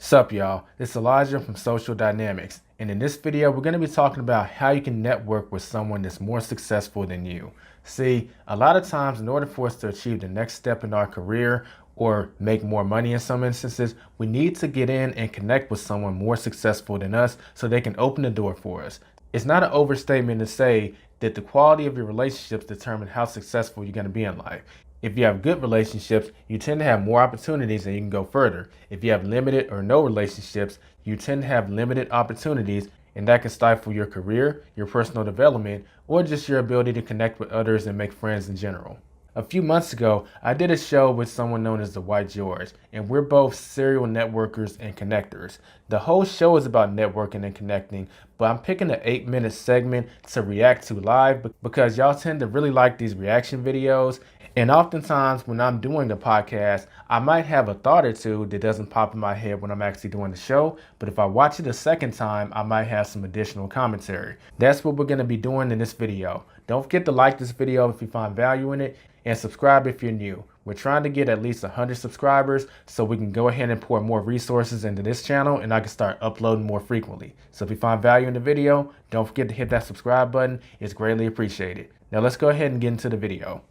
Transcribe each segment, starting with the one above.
Sup y'all, it's Elijah from Social Dynamics, and in this video we're going to be talking about how you can network with someone that's more successful than you. See, a lot of times in order for us to achieve the next step in our career or make more money in some instances, we need to get in and connect with someone more successful than us so they can open the door for us. It's not an overstatement to say that the quality of your relationships determine how successful you're going to be in life. If you have good relationships, you tend to have more opportunities and you can go further. If you have limited or no relationships, you tend to have limited opportunities, and that can stifle your career, your personal development, or just your ability to connect with others and make friends in general. A few months ago, I did a show with someone known as the White George, and we're both serial networkers and connectors. The whole show is about networking and connecting, but I'm picking an 8-minute segment to react to live because y'all tend to really like these reaction videos. And oftentimes when I'm doing the podcast, I might have a thought or two that doesn't pop in my head when I'm actually doing the show. But if I watch it a second time, I might have some additional commentary. That's what we're going to be doing in this video. Don't forget to like this video if you find value in it, and subscribe if you're new. We're trying to get at least 100 subscribers so we can go ahead and pour more resources into this channel and I can start uploading more frequently. So if you find value in the video, don't forget to hit that subscribe button. It's greatly appreciated. Now let's go ahead and get into the video.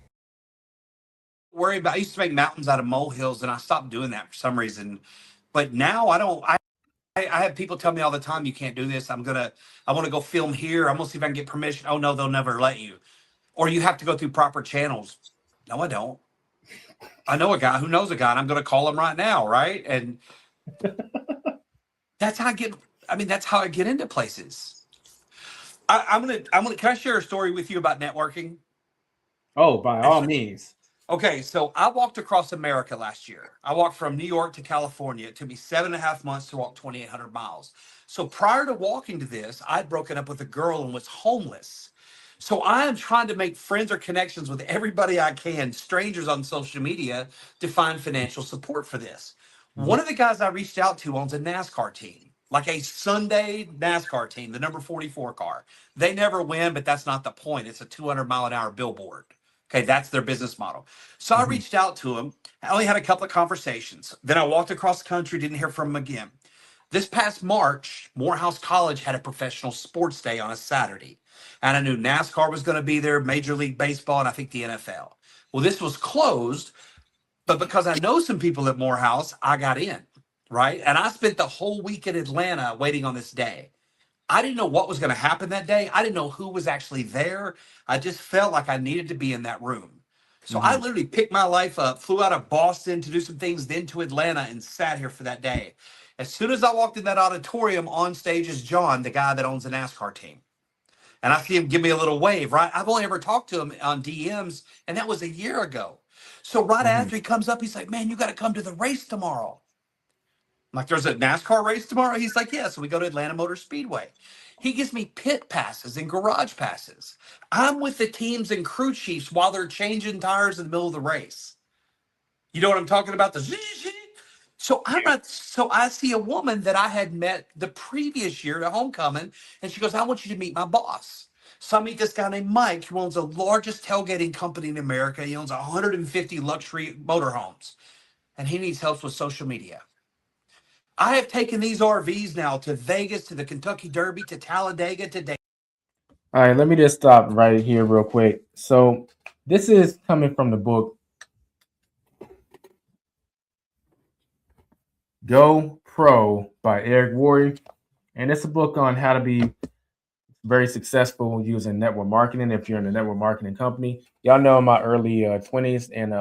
I used to make mountains out of molehills, and I stopped doing that for some reason. But now I don't. I have people tell me all the time, "You can't do this. I want to go film here. I'm gonna see if I can get permission." Oh no, they'll never let you. Or you have to go through proper channels. No, I don't. I know a guy who knows a guy, and I'm gonna call him right now, right? And that's how I get. I mean, that's how I get into places. I'm gonna. Can I share a story with you about networking? Oh, by all means. Okay, so I walked across America last year. I walked from New York to California. It took me 7.5 months to walk 2,800 miles. So prior to walking to this, I'd broken up with a girl and was homeless. So I am trying to make friends or connections with everybody I can, strangers on social media, to find financial support for this. One of the guys I reached out to owns a NASCAR team, like a Sunday NASCAR team, the number 44 car. They never win, but that's not the point. It's a 200-mile-an-hour billboard. Okay, that's their business model. So I reached out to him. I only had a couple of conversations. Then I walked across the country, didn't hear from him again. This past March, Morehouse College had a professional sports day on a Saturday. And I knew NASCAR was going to be there, Major League Baseball, and I think the NFL. Well, this was closed, but because I know some people at Morehouse, I got in, right? And I spent the whole week in Atlanta waiting on this day. I didn't know what was going to happen that day. I didn't know who was actually there. I just felt like I needed to be in that room. So I literally picked my life up, flew out of Boston to do some things, then to Atlanta, and sat here for that day. As soon as I walked in that auditorium, on stage is John, the guy that owns the NASCAR team. And I see him give me a little wave, right? I've only ever talked to him on DMs, and that was a year ago. So right after he comes up, he's like, "Man, you got to come to the race tomorrow." I'm like, "There's a NASCAR race tomorrow?" He's like, "Yeah." So we go to Atlanta Motor Speedway. He gives me pit passes and garage passes. I'm with the teams and crew chiefs while they're changing tires in the middle of the race. You know what I'm talking about? So I'm not. So I see a woman that I had met the previous year at homecoming, and she goes, "I want you to meet my boss." So I meet this guy named Mike, who owns the largest tailgating company in America. He owns 150 luxury motorhomes, and he needs help with social media. I have taken these RVs now to Vegas, to the Kentucky Derby, to Talladega, to Daytona. All right, let me just stop right here real quick. So this is coming from the book Go Pro by Eric Worre. And it's a book on how to be very successful using network marketing if you're in a network marketing company. Y'all know in my early 20s and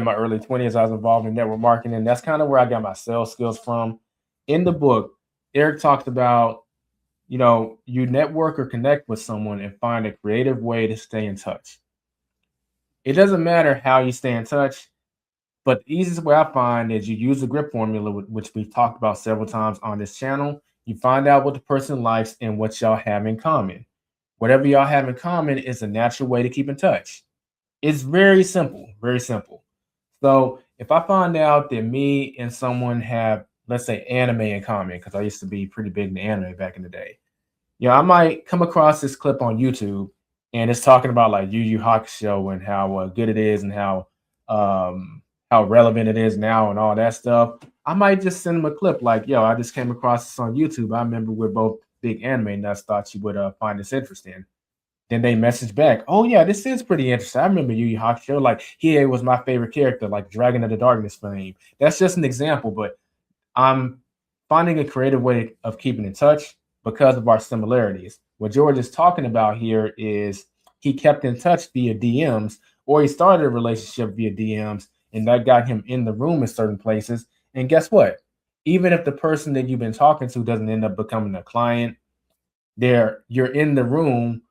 my early 20s, I was involved in network marketing. That's kind of where I got my sales skills from. In the book, Eric talked about, you network or connect with someone and find a creative way to stay in touch. It doesn't matter how you stay in touch, but the easiest way I find is you use the grip formula, which we've talked about several times on this channel. You find out what the person likes and what y'all have in common. Whatever y'all have in common is a natural way to keep in touch. It's very simple, very simple. So if I find out that me and someone have, let's say, anime in common, because I used to be pretty big in anime back in the day, I might come across this clip on YouTube, and it's talking about like Yu Yu Hakusho and how good it is and how relevant it is now and all that stuff. I might just send them a clip like, yo, I just came across this on YouTube. I remember we're both big anime nuts, thought you would find this interesting. Then they message back, oh yeah, this is pretty interesting. I remember Yu Yu Hakusho, like he was my favorite character, like Dragon of the Darkness fame. That's just an example, but I'm finding a creative way of keeping in touch because of our similarities. What George is talking about here is he kept in touch via DMs, or he started a relationship via DMs, and that got him in the room in certain places. And guess what? Even if the person that you've been talking to doesn't end up becoming a client, you're in the room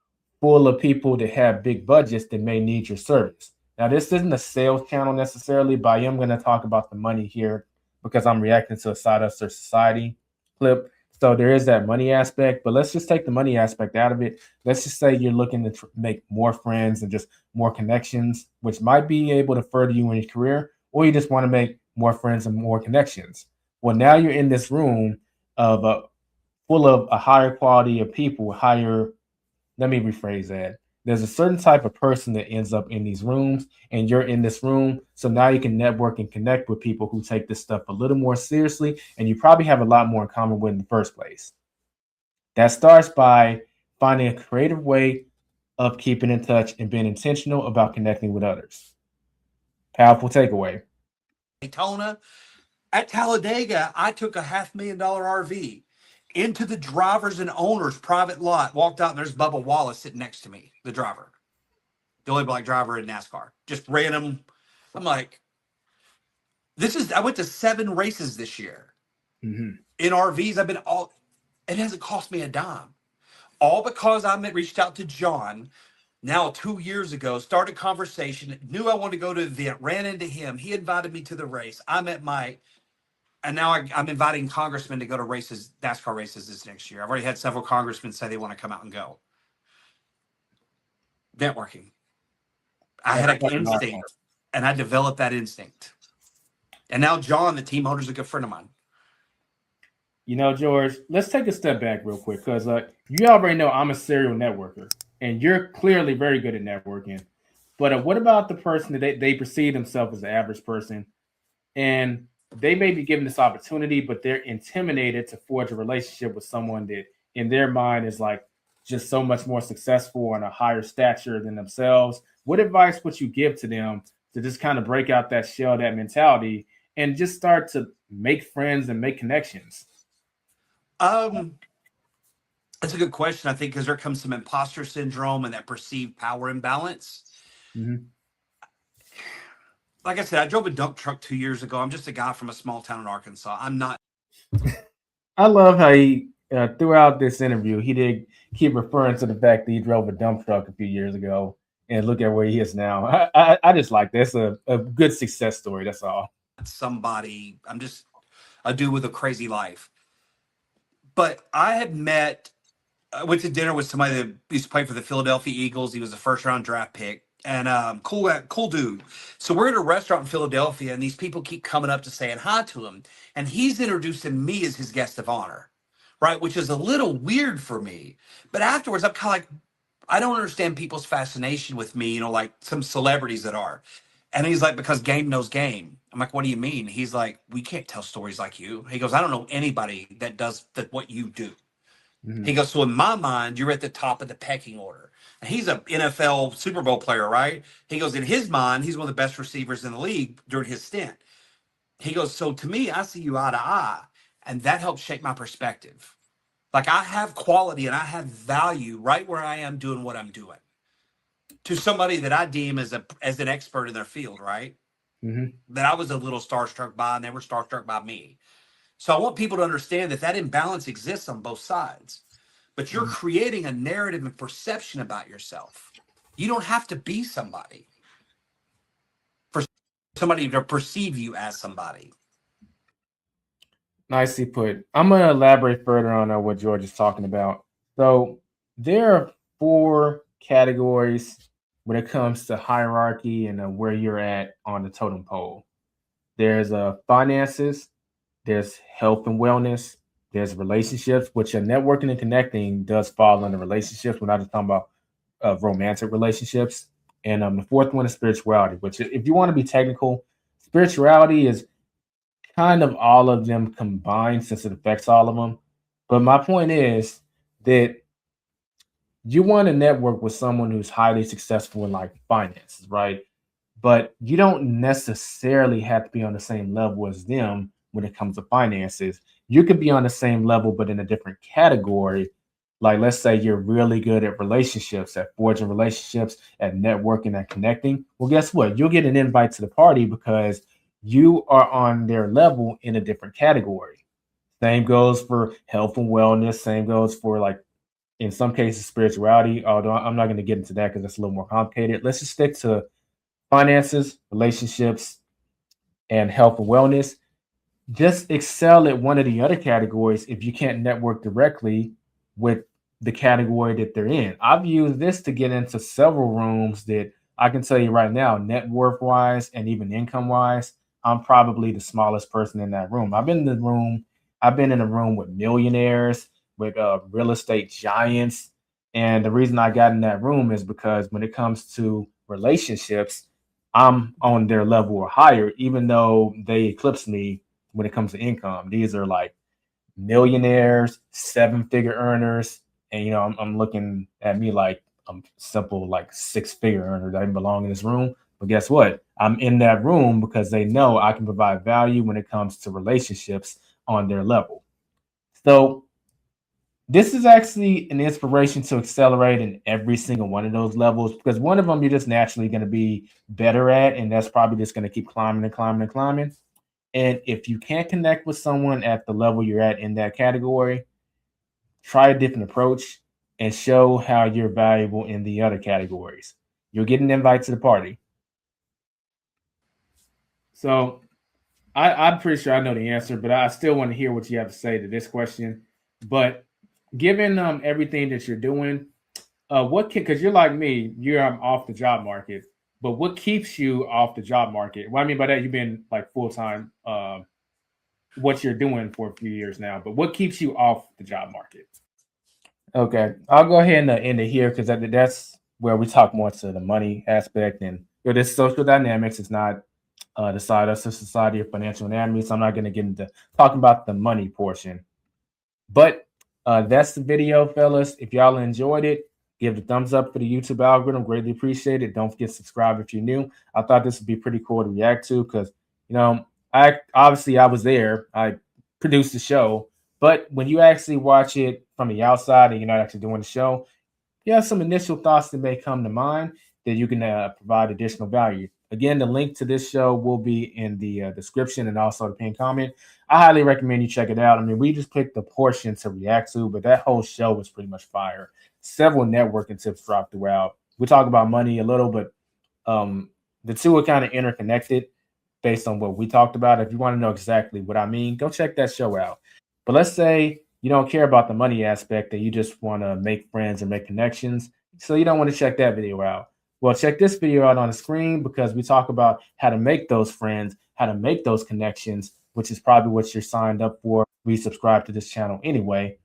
full of people that have big budgets that may need your service. Now, this isn't a sales channel necessarily, but I am going to talk about the money here because I'm reacting to a Side Hustler Society clip. So there is that money aspect, but let's just take the money aspect out of it. Let's just say you're looking to make more friends and just more connections, which might be able to further you in your career, or you just want to make more friends and more connections. Well, now you're in this room of full of a higher quality of people, higher, let me rephrase that. There's a certain type of person that ends up in these rooms, and you're in this room. So now you can network and connect with people who take this stuff a little more seriously, and you probably have a lot more in common with in the first place. That starts by finding a creative way of keeping in touch and being intentional about connecting with others. Powerful takeaway. Daytona. At Talladega, I took a $500,000 RV into the drivers and owners private lot, walked out, and there's Bubba Wallace sitting next to me, the driver, the only black driver in NASCAR. Just random. I'm like, I went to 7 races this year. In RVs. It hasn't cost me a dime. All because I reached out to John now 2 years ago, started conversation, knew I wanted to go to the event, ran into him. He invited me to the race. I met Mike. And now I'm inviting congressmen to go to races, NASCAR races this next year. I've already had several congressmen say they want to come out and go. Networking. I had an instinct, and I developed that instinct. And now John, the team owner, is a good friend of mine. You know, George, let's take a step back real quick because you already know I'm a serial networker, and you're clearly very good at networking. But what about the person that they perceive themselves as the average person, and they may be given this opportunity, but they're intimidated to forge a relationship with someone that in their mind is like just so much more successful and a higher stature than themselves? What advice would you give to them to just kind of break out that shell, that mentality, and just start to make friends and make connections? That's a good question, I think, because there comes some imposter syndrome and that perceived power imbalance. Like I said, I drove a dump truck 2 years ago. I'm just a guy from a small town in Arkansas. I'm not. I love how he, throughout this interview, he did keep referring to the fact that he drove a dump truck a few years ago, and look at where he is now. I just like that's a good success story. That's all. Somebody, I'm just a dude with a crazy life. But I went to dinner with somebody that used to play for the Philadelphia Eagles. He was a first-round draft pick. And cool dude. So we're at a restaurant in Philadelphia, and these people keep coming up to saying hi to him. And he's introducing me as his guest of honor, right? Which is a little weird for me. But afterwards, I'm kind of like, I don't understand people's fascination with me, like some celebrities that are. And he's like, because game knows game. I'm like, what do you mean? He's like, we can't tell stories like you. He goes, I don't know anybody that does what you do. He goes, so in my mind, you're at the top of the pecking order. And he's an NFL Super Bowl player, right? He goes, in his mind, he's one of the best receivers in the league during his stint. He goes, so to me, I see you eye to eye, and that helps shape my perspective. Like I have quality and I have value right where I am doing what I'm doing to somebody that I deem as an expert in their field, right? That I was a little starstruck by, and they were starstruck by me. So I want people to understand that imbalance exists on both sides, but you're creating a narrative and perception about yourself. You don't have to be somebody for somebody to perceive you as somebody. Nicely put. I'm going to elaborate further on what George is talking about. So there are 4 categories when it comes to hierarchy and where you're at on the totem pole. There's finances, there's health and wellness, there's relationships, which networking and connecting does fall under relationships. We're not just talking about romantic relationships. And the 4th one is spirituality, which if you want to be technical, spirituality is kind of all of them combined since it affects all of them. But my point is that you want to network with someone who's highly successful in like finances, right? But you don't necessarily have to be on the same level as them when it comes to finances. You could be on the same level, but in a different category. Like, let's say you're really good at relationships, at forging relationships, at networking and connecting. Well, guess what? You'll get an invite to the party because you are on their level in a different category. Same goes for health and wellness. Same goes for like in some cases spirituality. Although I'm not going to get into that because that's a little more complicated. Let's just stick to finances, relationships, and health and wellness. Just excel at one of the other categories if you can't network directly with the category that they're in. I've used this to get into several rooms that I can tell you right now, net worth wise and even income wise, I'm probably the smallest person in that room. I've been in a room with millionaires, with real estate giants. And the reason I got in that room is because when it comes to relationships, I'm on their level or higher, even though they eclipse me when it comes to income. These are like millionaires, seven-figure earners, and I'm looking at me like I'm simple like six-figure earner that didn't belong in this room. But guess what? I'm in that room because they know I can provide value when it comes to relationships on their level. So this is actually an inspiration to accelerate in every single one of those levels because one of them you're just naturally going to be better at, and that's probably just going to keep climbing and climbing and climbing. And if you can't connect with someone at the level you're at in that category, try a different approach and show how you're valuable in the other categories. You'll get an invite to the party. So I'm pretty sure I know the answer, but I still want to hear what you have to say to this question. But given everything that you're doing, what can because you're like me, you're off the job market. But what keeps you off the job market? What I mean by that, you've been like full time what you're doing for a few years now, but what keeps you off the job market? Okay, I'll go ahead and end it here because that's where we talk more to the money aspect and this social dynamics. It's not the side of society of financial anatomy, so I'm not going to get into talking about the money portion. But that's the video, fellas. If y'all enjoyed it, give the thumbs up for the YouTube algorithm. Greatly appreciate it. Don't forget to subscribe if you're new. I thought this would be pretty cool to react to because, I was there. I produced the show. But when you actually watch it from the outside and you're not actually doing the show, you have some initial thoughts that may come to mind that you can provide additional value. Again, the link to this show will be in the description and also the pinned comment. I highly recommend you check it out. I mean, we just picked the portion to react to, but that whole show was pretty much fire. Several networking tips dropped throughout. We talk about money a little, but the two are kind of interconnected based on what we talked about. If you want to know exactly what I mean, go check that show out. But let's say you don't care about the money aspect, that you just want to make friends and make connections. So you don't want to check that video out. Well, check this video out on the screen because we talk about how to make those friends, how to make those connections, which is probably what you're signed up for. We subscribe to this channel anyway.